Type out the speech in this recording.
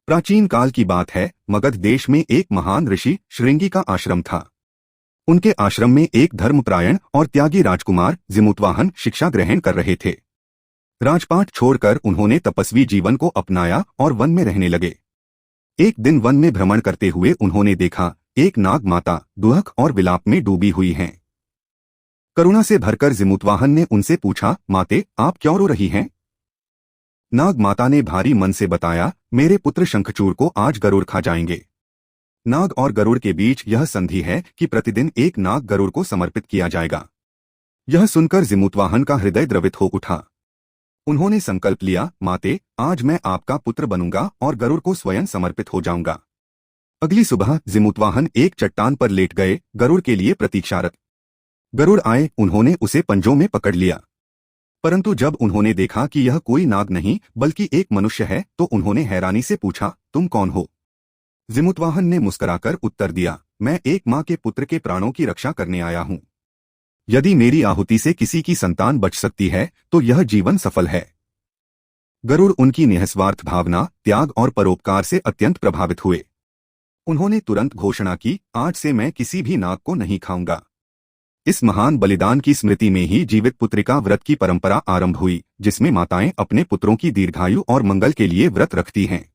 प्राचीन काल की बात है। मगध देश में एक महान ऋषि श्रृंगी का आश्रम था। उनके आश्रम में एक धर्मपरायण और त्यागी राजकुमार जिमुतवाहन शिक्षा ग्रहण कर रहे थे। राजपाट छोड़कर उन्होंने तपस्वी जीवन को अपनाया और वन में रहने लगे। एक दिन वन में भ्रमण करते हुए उन्होंने देखा एक नाग माता दुहक और विलाप में डूबी हुई हैं। करुणा से भरकर जिमुतवाहन ने उनसे पूछा, माते, आप क्यों रो रही हैं? नाग माता ने भारी मन से बताया, मेरे पुत्र शंखचूड़ को आज गरुड़ खा जाएंगे। नाग और गरुड़ के बीच यह संधि है कि प्रतिदिन एक नाग गरुड़ को समर्पित किया जाएगा। यह सुनकर जिमुतवाहन का हृदय द्रवित हो उठा। उन्होंने संकल्प लिया, माते, आज मैं आपका पुत्र बनूंगा और गरुड़ को स्वयं समर्पित हो जाऊंगा। अगली सुबह जिमुतवाहन एक चट्टान पर लेट गए, गरुड़ के लिए प्रतीक्षारत। गरुड़ आए, उन्होंने उसे पंजों में पकड़ लिया। परंतु जब उन्होंने देखा कि यह कोई नाग नहीं बल्कि एक मनुष्य है तो उन्होंने हैरानी से पूछा, तुम कौन हो? जिमुतवाहन ने मुस्कुराकर उत्तर दिया, मैं एक माँ के पुत्र के प्राणों की रक्षा करने आया हूँ। यदि मेरी आहुति से किसी की संतान बच सकती है तो यह जीवन सफल है। गरुड़ उनकी निःस्वार्थ भावना, त्याग और परोपकार से अत्यंत प्रभावित हुए। उन्होंने तुरंत घोषणा की, आज से मैं किसी भी नाग को नहीं खाऊंगा। इस महान बलिदान की स्मृति में ही जीवित पुत्रिका व्रत की परंपरा आरंभ हुई, जिसमें माताएं अपने पुत्रों की दीर्घायु और मंगल के लिए व्रत रखती हैं।